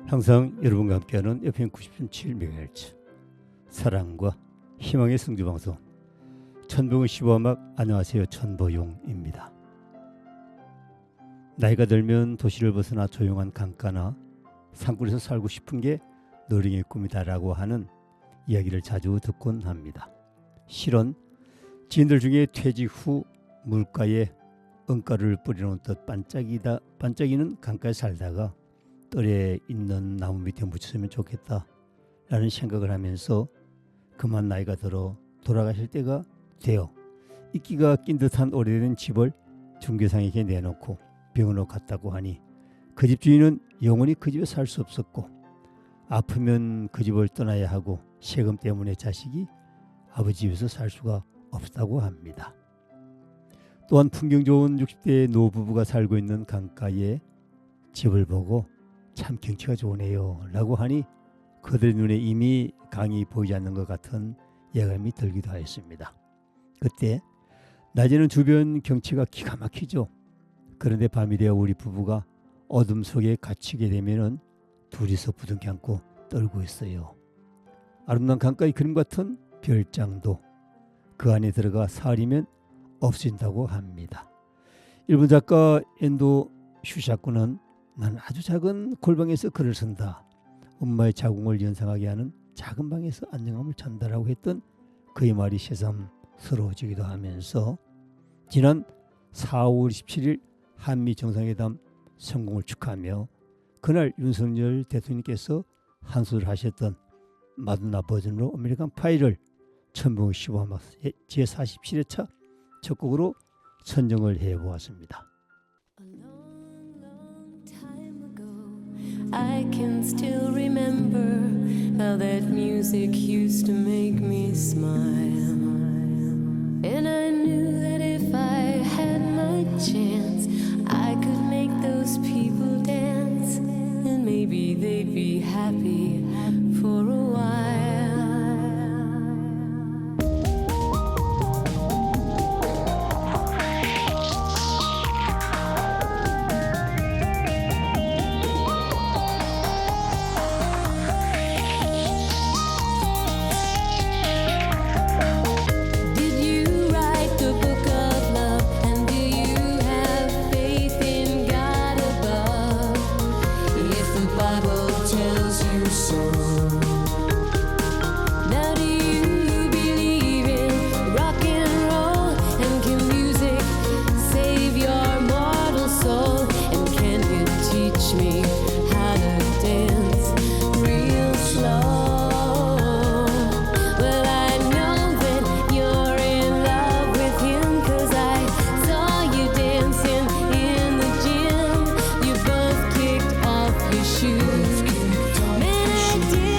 항상 여러분과 함께하는 FM 90.7MHz 사랑과 희망의 성주방송 천봉의 시보음악. 안녕하세요, 천보용입니다. 나이가 들면 도시를 벗어나 조용한 강가나 산골에서 살고 싶은 게 노령의 꿈이다라고 하는 이야기를 자주 듣곤 합니다. 실은 지인들 중에 퇴직 후 물가에 은가루를 뿌려놓은 듯 반짝이는 강가에 살다가 뜰에 있는 나무 밑에 묻혔으면 좋겠다라는 생각을 하면서 그만 나이가 들어 돌아가실 때가 되어 이끼가 낀 듯한 오래된 집을 중개상에게 내놓고 병원으로 갔다고 하니 그 집 주인은 영원히 그 집에 살 수 없었고 아프면 그 집을 떠나야 하고 세금 때문에 자식이 아버지 집에서 살 수가 없다고 합니다. 또한 풍경 좋은 60대 노부부가 살고 있는 강가에 집을 보고 참 경치가 좋으네요 라고 하니 그들의 눈에 이미 강이 보이지 않는 것 같은 예감이 들기도 하였습니다. 그때 낮에는 주변 경치가 기가 막히죠. 그런데 밤이 되어 우리 부부가 어둠 속에 갇히게 되면은 둘이서 부둥켜 안고 떨고 있어요. 아름다운 강가의 그림 같은 별장도 그 안에 들어가 사흘이면 없어진다고 합니다. 일본 작가 엔도 슈샤쿠는 난 아주 작은 골방에서 글을 쓴다. 엄마의 자궁을 연상하게 하는 작은 방에서 안정감을 전달하고 했던 그의 말이 새삼스러워지기도 하면서 지난 4월 17일 한미 정상회담 성공을 축하하며 그날 윤석열 대통령께서 한 소절 하셨던 마돈나 버전으로 아메리칸 파이를 천봉의 시보음악 제47회차 첫 곡으로 선정을 해보았습니다. I can still remember how that music used to make me smile. And I knew that if I had my chance, I could make those people dance. And maybe they'd be happy for a while. Man, I did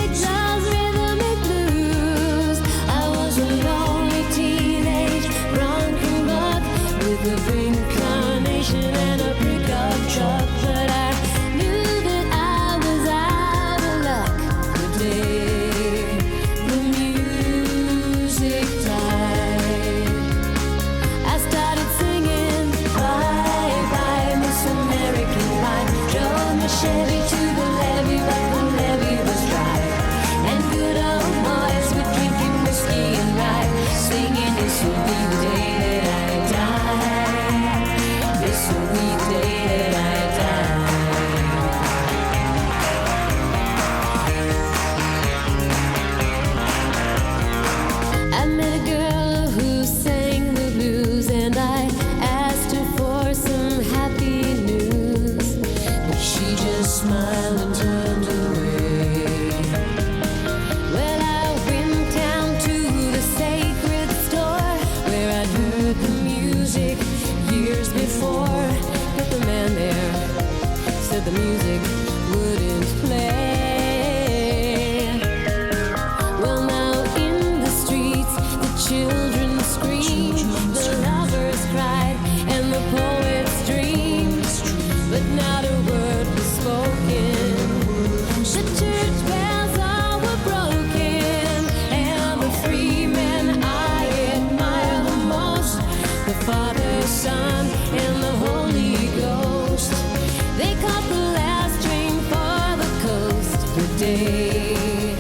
day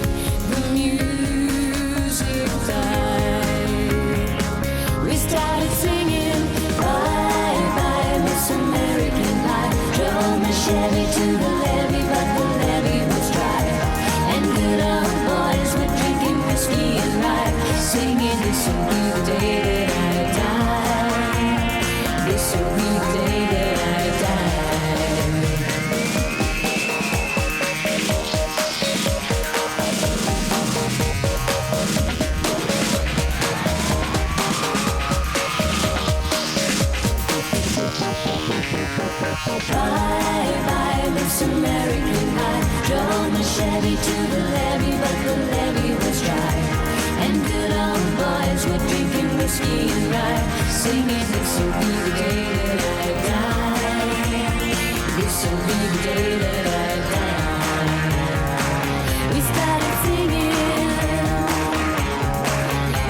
the music died. We started singing bye bye Miss American Pie. Drove my Chevy to the levee, but the levee was dry. And good old boys were drinking whiskey and rye, singing this will be the day that I die. This will be the day that I die. Bye bye Miss American Pie. Drove my Chevy to the levee, but the levee was dry. And good old boys were drinking whiskey and rye, singing this will be the day that I die. This will be the day that I die. We started singing.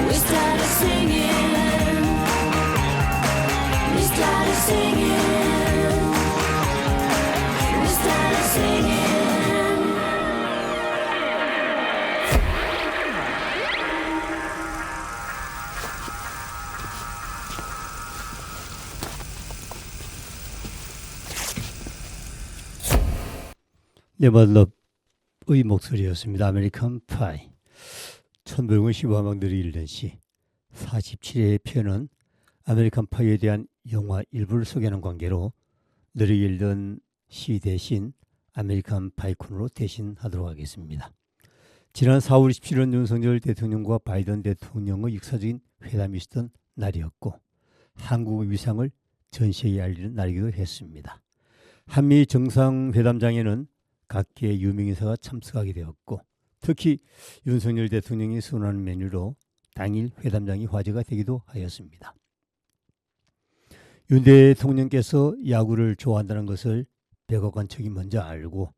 We started singing. We started singing. We started singing. 네버럽의 목소리였습니다. 아메리칸 파이. 천부영의 시와망들이 읽는 시 47회의 표현은 아메리칸 파이에 대한 영화 일부를 소개하는 관계로 느리게 읽던 시 대신 아메리칸 파이콘으로 대신하도록 하겠습니다. 지난 4월 27일 윤석열 대통령과 바이든 대통령의 역사적인 회담이 있었던 날이었고 한국의 위상을 전 세계에 알리는 날이기도 했습니다. 한미 정상회담장에는 각계의 유명인사가 참석하게 되었고 특히 윤석열 대통령이 선언한 메뉴로 당일 회담장이 화제가 되기도 하였습니다. 윤 대통령께서 야구를 좋아한다는 것을 백악관 측이 먼저 알고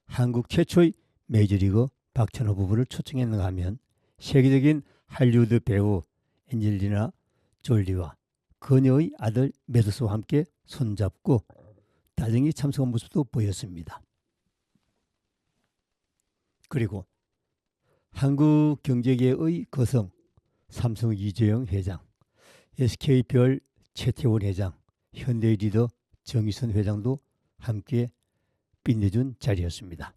한국 최초의 메이저리거 박찬호 부부를 초청했는가 하면 세계적인 할리우드 배우 엔젤리나 졸리와 그녀의 아들 메드스와 함께 손잡고 다정히 참석한 모습도 보였습니다. 그리고 한국경제계의 거성 삼성 이재용 회장, SK별 최태원 회장, 현대의 리더 정의선 회장도 함께 빛내준 자리였습니다.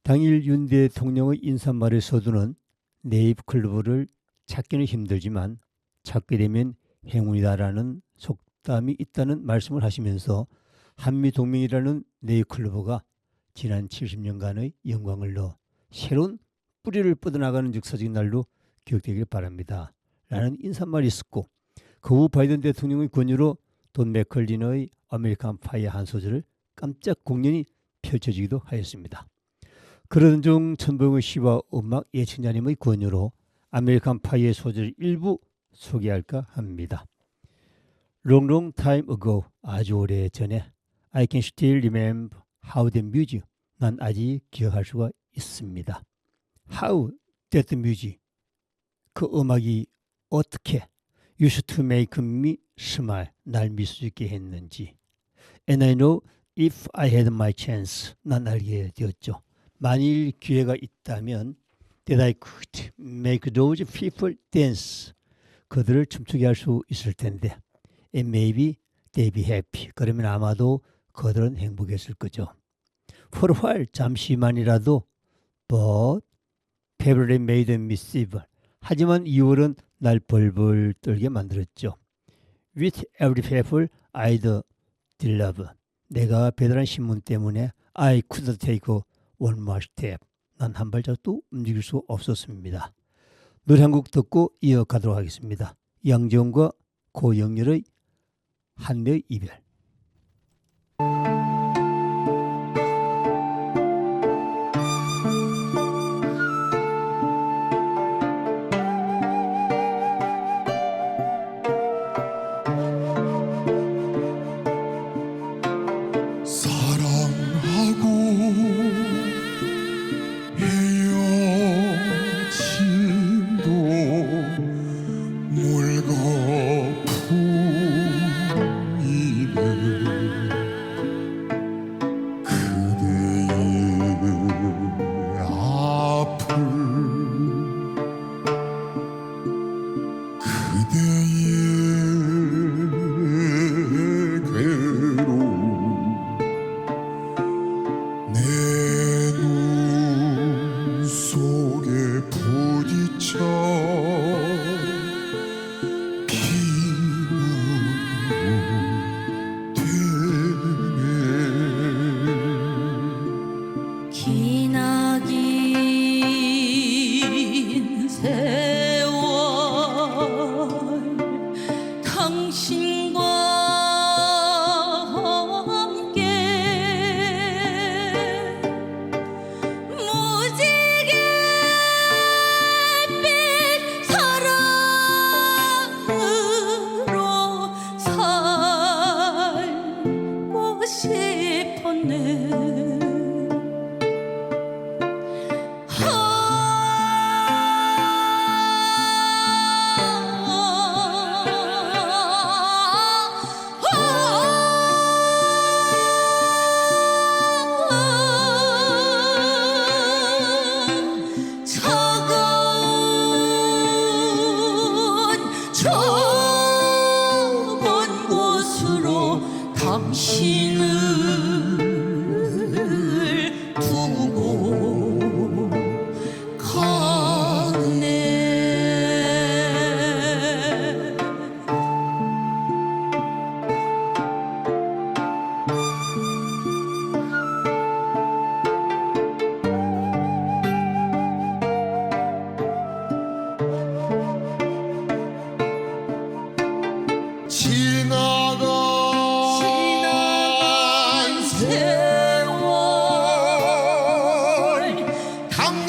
당일 윤 대통령의 인사말의 서두는 네이클로버를 찾기는 힘들지만 찾게 되면 행운이다라는 속담이 있다는 말씀을 하시면서 한미동맹이라는 네이클로버가 지난 70년간의 영광을 넣어 새로운 뿌리를 뻗어나가는 역사적인 날로 기억되길 바랍니다. 라는 인사말이 있었고 그 후 바이든 대통령의 권유로 돈 맥컬린의 아메리칸 파이의 한 소절을 깜짝 공연이 펼쳐지기도 하였습니다. 그러던 중 천보영의 시와 음악 예측자님의 권유로 아메리칸 파이의 소절 일부 소개할까 합니다. Long long time ago, 아주 오래 전에 I can still remember how the music, 난 아직 기억할 수가 있습니다. How that music, 그 음악이 어떻게 used to make me smile, 날 미소짓게 했는지. And I know if I had my chance, 난 알게 되었죠. 만일 기회가 있다면 that I could make those people dance, 그들을 춤추게 할 수 있을 텐데. And maybe they'd be happy, 그러면 아마도 그들은 행복했을 거죠. For a while, 잠시만이라도. But February made me miserable, 하지만 2월은 날 벌벌 떨게 만들었죠. With every paper I'd deliver, 내가 배달한 신문 때문에 I couldn't take one more step, 난 한 발짝도 움직일 수 없었습니다. 노래 한 곡 듣고 이어가도록 하겠습니다. 양지원과 고영렬의 한때의 이별.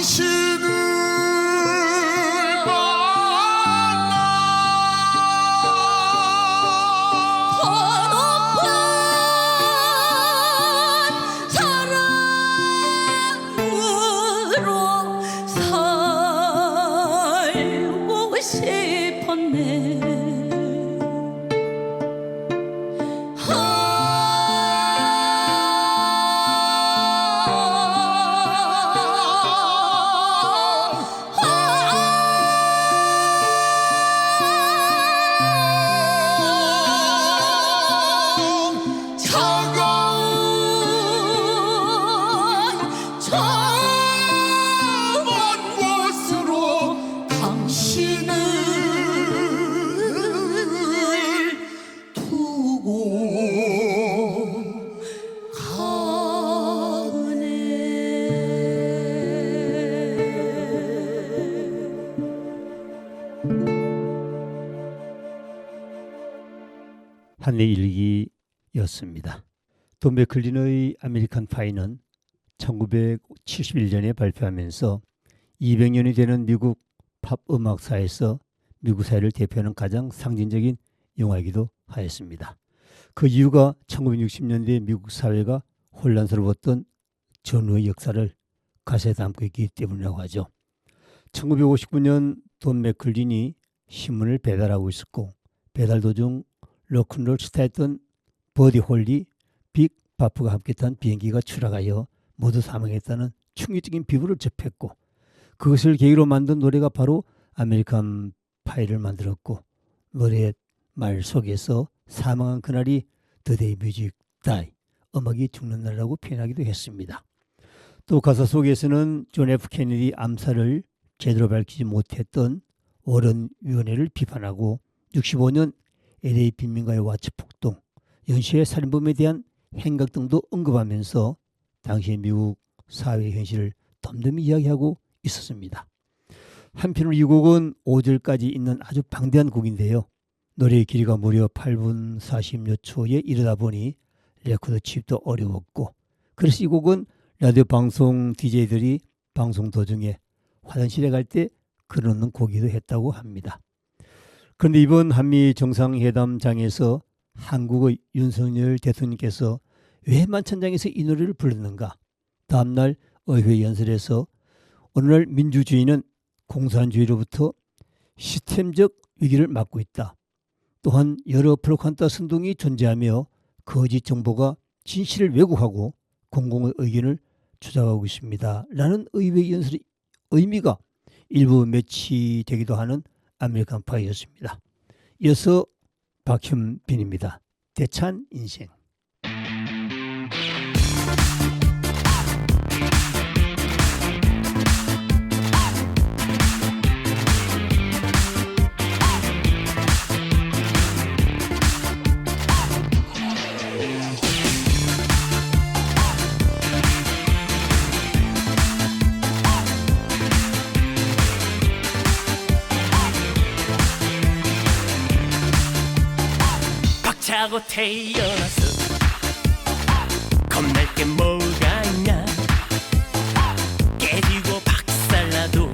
당신을 사랑으로 살고 싶었네. 차가운 곳으로 당신을 두고 한내 일기였습니다. 돈 맥클린의 아메리칸 파이는 1971년에 발표하면서 200년이 되는 미국 팝 음악사에서 미국 사회를 대표하는 가장 상징적인 영화이기도 하였습니다. 그 이유가 1960년대 미국 사회가 혼란스러웠던 전후의 역사를 가사에 담고 있기 때문이라고 하죠. 1959년 돈 맥클린이 신문을 배달하고 있었고 배달 도중 로큰롤 스타였던 버디 홀리, 빅 바프가 함께 탄 비행기가 추락하여 모두 사망했다는 충격적인 비보를 접했고 그것을 계기로 만든 노래가 바로 아메리칸 파이를 만들었고 노래의 말 속에서 사망한 그날이 The Day Music Die, 음악이 죽는 날이라고 표현하기도 했습니다. 또 가사 속에서는 존 F 케네디 암살을 제대로 밝히지 못했던 워런 위원회를 비판하고 65년 LA 빈민가의 와치 폭동, 연시의 살인범에 대한 행각 등도 언급하면서 당시 미국 사회의 현실을 덤덤히 이야기하고 있었습니다. 한편으로 이 곡은 5절까지 있는 아주 방대한 곡인데요. 노래의 길이가 무려 8분 40여 초에 이르다 보니 레코드 칩도 어려웠고 그래서 이 곡은 라디오 방송 DJ들이 방송 도중에 화장실에 갈 때 걸어놓는 곡이기도 했다고 합니다. 그런데 이번 한미 정상회담장에서 한국의 윤석열 대통령께서 왜 만찬장에서 이 노래를 불렀는가? 다음날 의회 연설에서 오늘날 민주주의는 공산주의로부터 시스템적 위기를 맞고 있다. 또한 여러 프로파간다 선동이 존재하며 거짓 정보가 진실을 왜곡하고 공공의 의견을 조작하고 있습니다. 라는 의회 연설의 의미가 일부 매치되기도 하는 아메리칸 파이였습니다. 이어서 박현빈입니다. 대찬 인생. 차고 태어나서 겁날 게 뭐가 있냐 깨지고 박살나도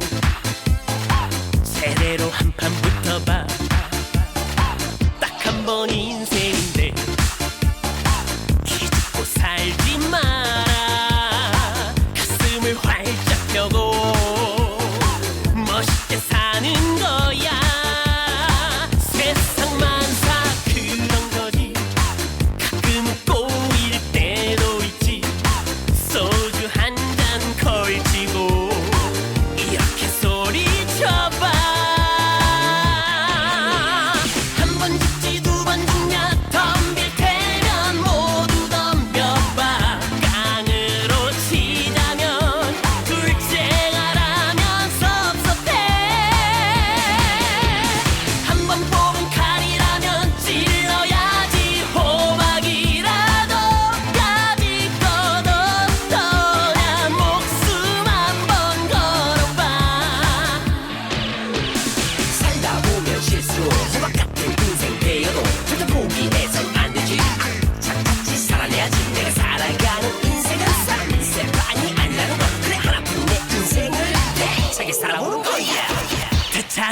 제대로 한판 붙어봐 딱 한 번 인생인데 기죽고 살지 마라 가슴을 활짝 펴고 멋있게 사는 거야 세상 만사 그런 거지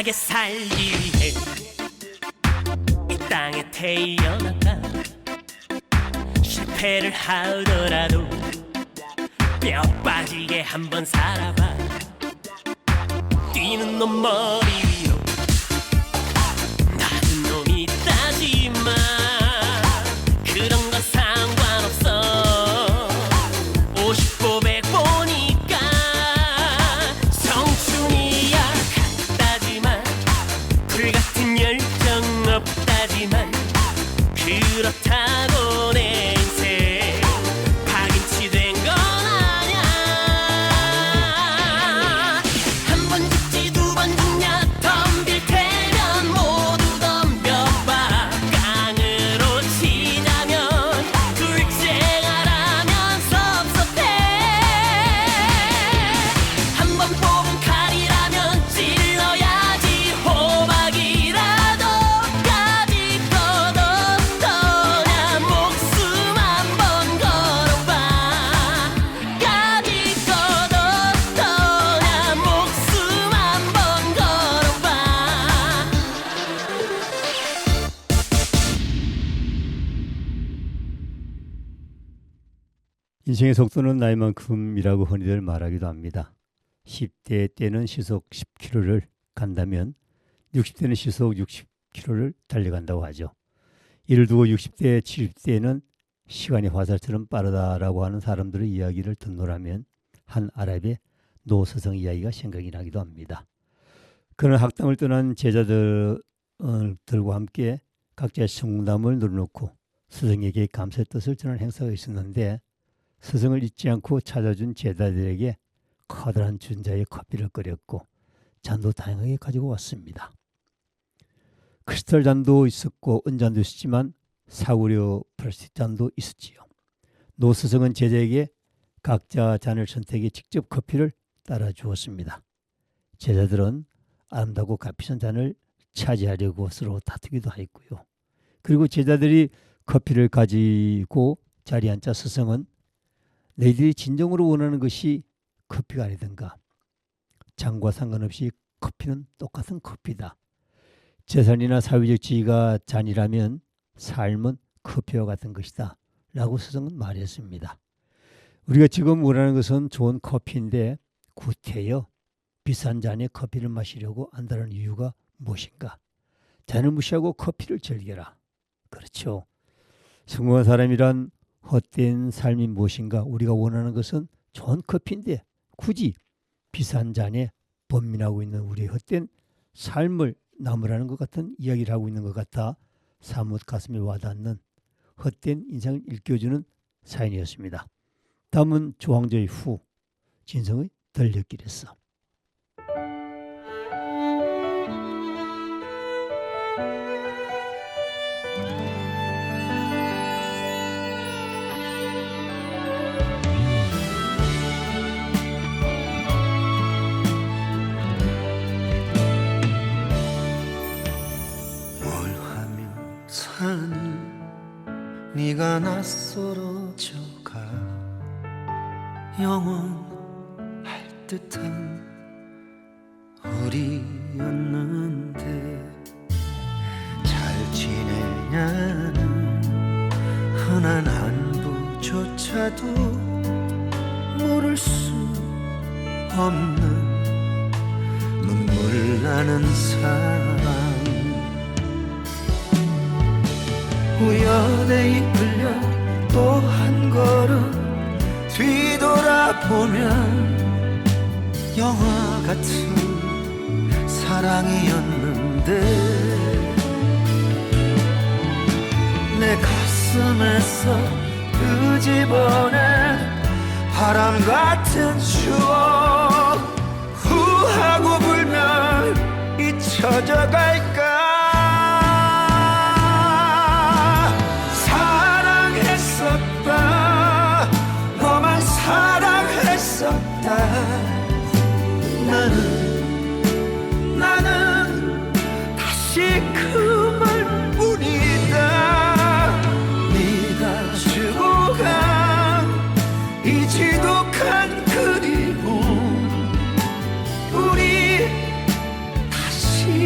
행복하게 살기 위해 이 땅에 태어났다. 실패를 하더라도 뼈 빠지게 한번 살아봐. 뛰는 놈 머리 위로 낮은 놈이 있다지만 그런 건 상관없어. 50보 100보니까 청춘이야 같다지만 불같은 열정 없다지만 그렇다고 내 인생 파김치 된 건 아냐. 한 번 죽지 두 번 죽냐. 덤빌 테면 모두 덤벼봐. 깡으로 치자면 둘째가라면 섭섭해. 한 번 뽑은 칼이라면 찔러야지. 호박이라도 까짓 것 어떠냐. 목숨 한번 걸어봐. 까짓 것 어떠냐. 목숨 한번 걸어봐. 인생의 속도는 나이만큼이라고 흔히들 말하기도 합니다. 10대 때는 시속 10km를 간다면 60대는 시속 60km를 달려간다고 하죠. 이를 두고 60대, 70대는 시간이 화살처럼 빠르다라고 하는 사람들의 이야기를 듣노라면 한 아랍의 노서성 이야기가 생각이 나기도 합니다. 그는 학당을 떠난 제자들과 함께 각자의 성담을 늘어놓고 스승에게 감사의 뜻을 전하는 행사가 있었는데 스승을 잊지 않고 찾아준 제자들에게 커다란 준자에 커피를 끓였고 잔도 다양하게 가지고 왔습니다. 크리스탈 잔도 있었고 은잔도 있었지만 사구려 플라스틱 잔도 있었지요. 노 스승은 제자에게 각자 잔을 선택해 직접 커피를 따라 주었습니다. 제자들은 아름다고 값비싼 잔을 차지하려고 서로 다투기도 했고요. 그리고 제자들이 커피를 가지고 자리에 앉자 스승은 너희들이 진정으로 원하는 것이 커피가 아니든가. 장과 상관없이 커피는 똑같은 커피다. 재산이나 사회적 지위가 잔이라면 삶은 커피와 같은 것이다 라고 스승은 말했습니다. 우리가 지금 원하는 것은 좋은 커피인데 구태여 비싼 잔에 커피를 마시려고 한다는 이유가 무엇인가? 잔을 무시하고 커피를 즐겨라. 그렇죠. 성공한 사람이란 헛된 삶이 무엇인가? 우리가 원하는 것은 좋은 커피인데 굳이 비싼 잔에 번민하고 있는 우리의 헛된 삶을 나무라는 것 같은 이야기를 하고 있는 것 같아 사뭇 가슴에 와닿는 헛된 인생을 일깨워주는 사연이었습니다. 다음은 조항조의 후, 진성의 들녘길에서. 네가 낯설어져가 영원할 듯한 우리였는데 잘 지내냐는 흔한 안부조차도 모를 수 없는 눈물 나는 사랑. 우연에 이끌려 또 한 걸음 뒤돌아보면 영화 같은 사랑이었는데 내 가슴에서 끄집어낸 바람 같은 추억 후하고 불면 잊혀져 갈까. 너만 사랑했었다. 나는 다시 그 말뿐이다. 네가 주고 간 이 지독한 그리움 우리 다시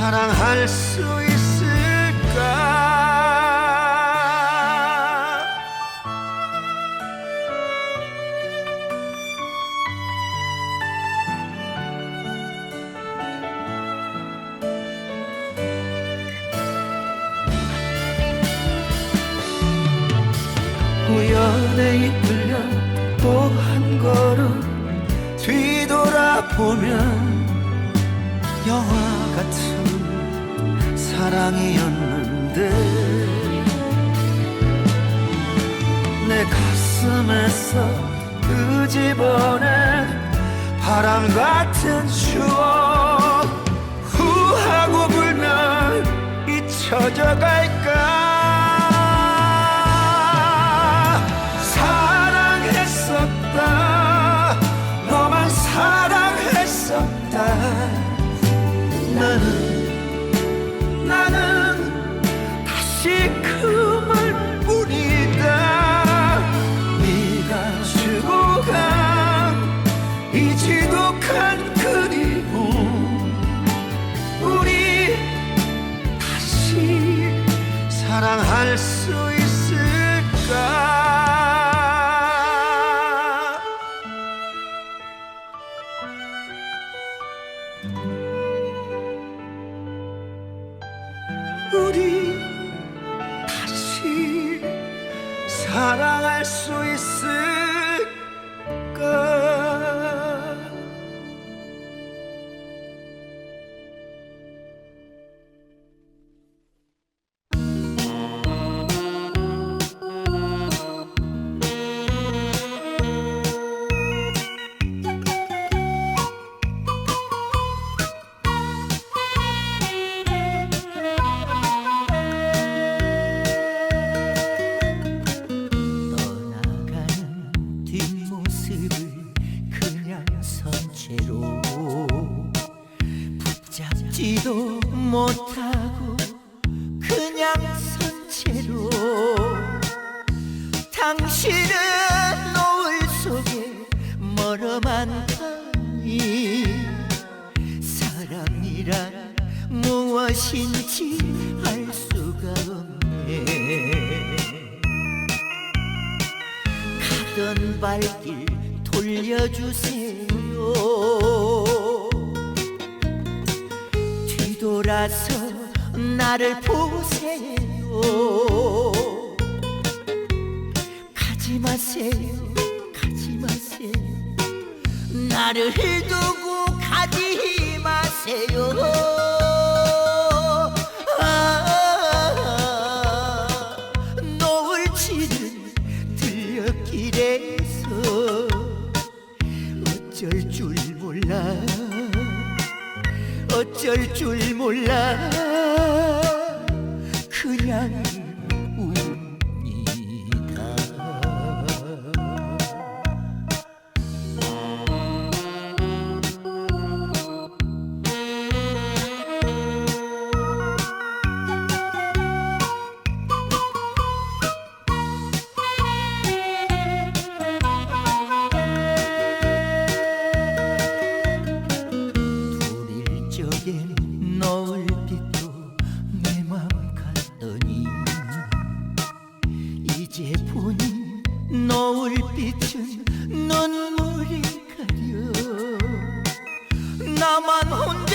사랑할 수 있을까? 우연에 이끌려 또 한 걸음 뒤돌아보면 영화 같은 사랑이었는데 내 가슴에서 끄집어낸 바람 같은 추억 후하고 불면 잊혀져 갈까? 사랑했었다, 너만 사랑했었다. 나는 다시 그 말뿐이다. 네가 주고 간 이 지독한 그리움, 우리 다시 사랑할 수 있을까? 우리 다시 사랑할 수 있을까? 붙잡지도 못하고 그냥 선 채로 당신은 노을 속에 멀어만 가니 사랑이란 무엇인지 알 수가 없네. 가던 발길 돌려주세요. 뒤돌아서 나를 보세요. 가지 마세요, 가지 마세요. 나를 두고 가지 마세요. 노을 지는 들녘길에서 어쩔 줄 몰라, 어쩔 줄 몰라 그냥 웁니다. 노을빛도 내 맘 같더니 이제 보니 노을빛은 눈물이 가려. 나만 혼자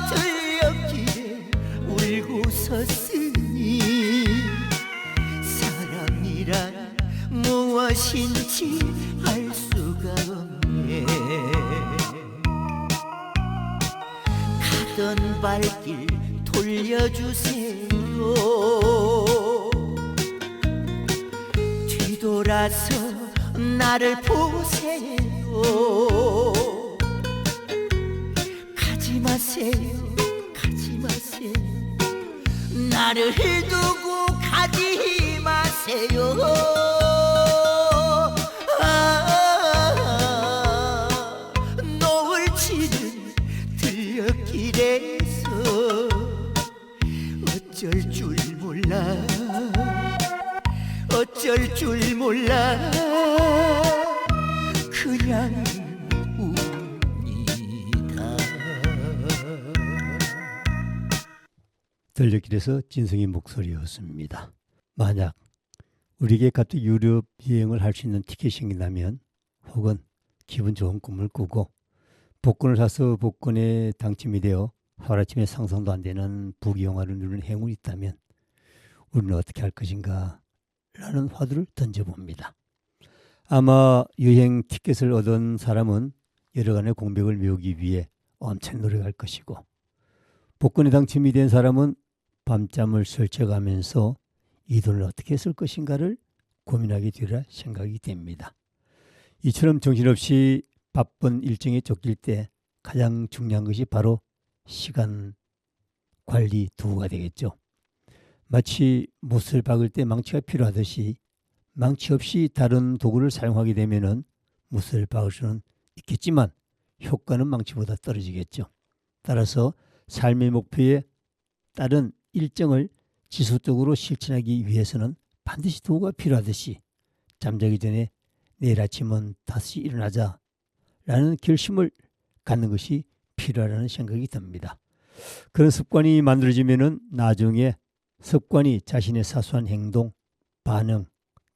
들녘길에 울고 섰으니 사랑이란 무엇인지 알 수가 없네. 가던 발길 돌려주세요. 뒤돌아서 나를 보세요. 가지 마세요, 가지 마세요. 나를 두고 가지 마세요. 노을 지는 들녘길에서 어쩔 줄 몰라, 어쩔 줄 몰라 그냥 웁니다. 들려길에서 진성의 목소리였습니다. 만약 우리에게 갑자기 유럽 여행을 할 수 있는 티켓이 생긴다면 혹은 기분 좋은 꿈을 꾸고 복권을 사서 복권에 당첨이 되어 하루아침에 상상도 안 되는 부귀영화를 누리는 행운이 있다면 우리는 어떻게 할 것인가 라는 화두를 던져봅니다. 아마 여행 티켓을 얻은 사람은 여러간의 공백을 메우기 위해 엄청 노력할 것이고 복권에 당첨이 된 사람은 밤잠을 설쳐가면서 이 돈을 어떻게 쓸 것인가를 고민하게 되리라 생각이 됩니다. 이처럼 정신없이 바쁜 일정에 쫓길 때 가장 중요한 것이 바로 시간 관리 도구가 되겠죠. 마치 못을 박을 때 망치가 필요하듯이 망치 없이 다른 도구를 사용하게 되면은 못을 박을 수는 있겠지만 효과는 망치보다 떨어지겠죠. 따라서 삶의 목표에 따른 일정을 지속적으로 실천하기 위해서는 반드시 도구가 필요하듯이 잠자기 전에 내일 아침은 다시 일어나자 라는 결심을 갖는 것이 필요하다는 생각이 듭니다. 그런 습관이 만들어지면은 나중에 습관이 자신의 사소한 행동, 반응,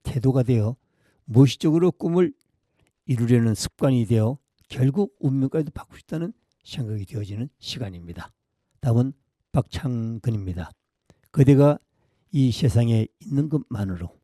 태도가 되어 무의식적으로 꿈을 이루려는 습관이 되어 결국 운명까지도 바꿀 수 있다는 생각이 되어지는 시간입니다. 다음은 박창근입니다. 그대가 이 세상에 있는 것만으로.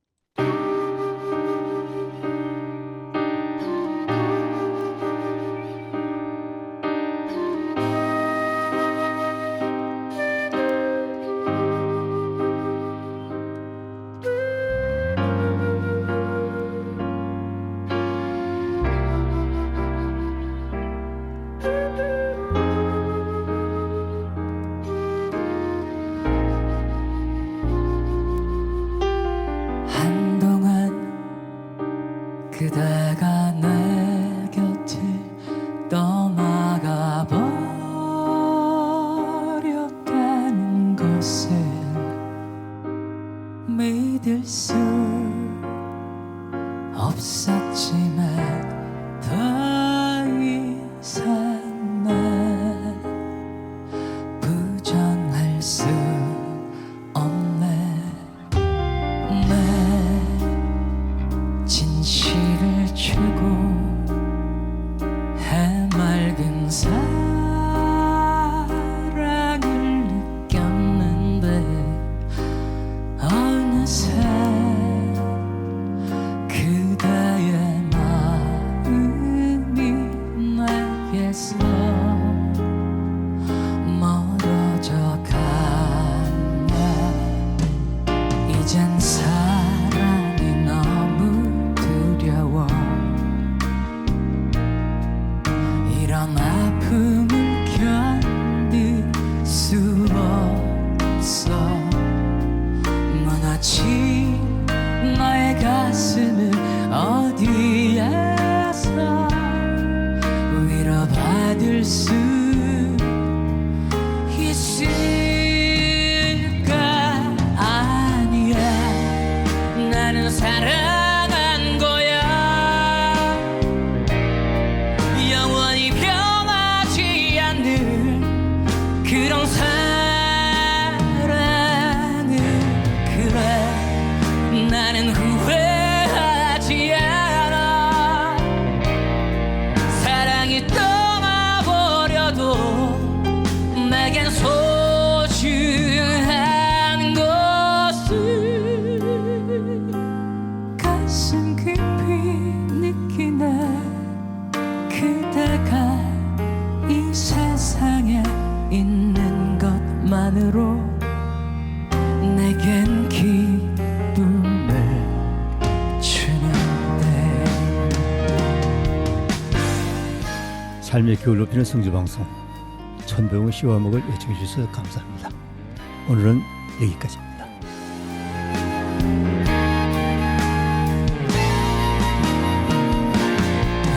그대가 내 곁을 떠나가 버렸다는 것을 믿을 수 없었지만 더 이상 난 부정할 수 없네. 내 진실을 주고 해맑은 사랑을 느꼈는데 어느새 그대의 마음이 내게서 멀어져 가네. 이젠 사랑이 너무 두려워. 이런 아픔을 견딜 수 없어. 무너진 나의 가슴을 어디에서 위로받을 수 있을까. 아니야, 나는 사랑한 거야. 영원히 변하지 않는 그런 사랑을. 그래, 나는 후회하지 않아. 사랑이 떠나버려도 내겐 소중한 것을 가슴 깊이 느끼네. 그대가 이 세상에 있는 것만으로 내겐 기쁨을 주는데. 삶의 기운을 높이는 성주방송 천병의 시와목을 애청해 주셔서 감사합니다. 오늘은 여기까지입니다.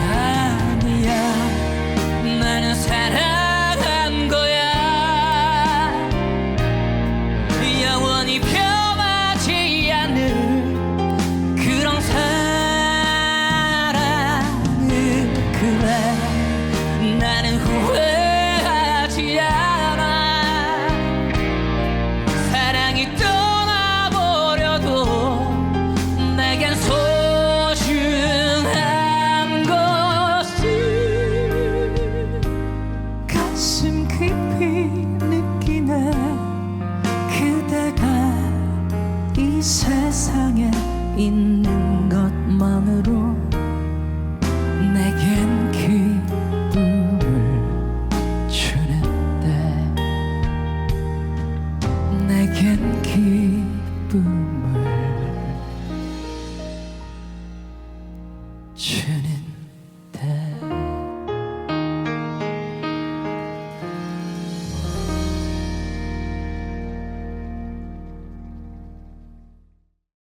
아니야, 나는 사랑한 거야. 영원히 변하지 않는 그런 사랑을. 그래, 나는 후회하지 않아. 내겐 기쁨을 주니